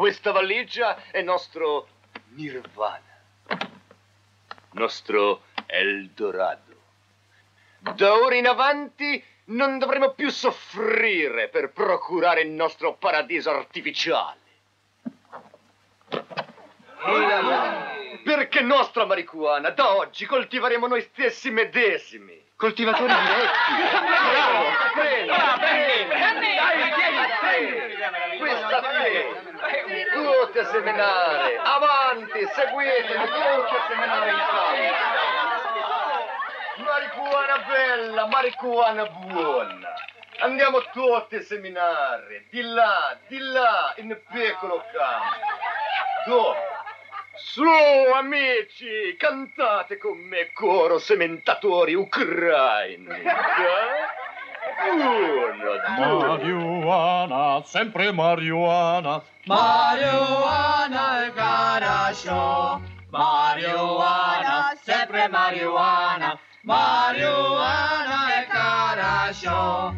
Questa valigia è nostro Nirvana, nostro Eldorado. Da ora in avanti non dovremo più soffrire per procurare il nostro paradiso artificiale. Perché nostra marijuana da oggi coltiveremo noi stessi medesimi. Coltivatori diretti. Bravo, bene. Dai, questa qui. Tutti a seminare. Avanti, seguitemi, tutti a seminare in campo. Marijuana bella, marijuana buona. Andiamo tutti a seminare. Di là, in piccolo campo. Dove? Su, amici, cantate con me, coro sementatori ucraini. Uno, due. Marijuana, sempre marijuana. Marijuana è хорошо. Marijuana, sempre marijuana. Marijuana è хорошо.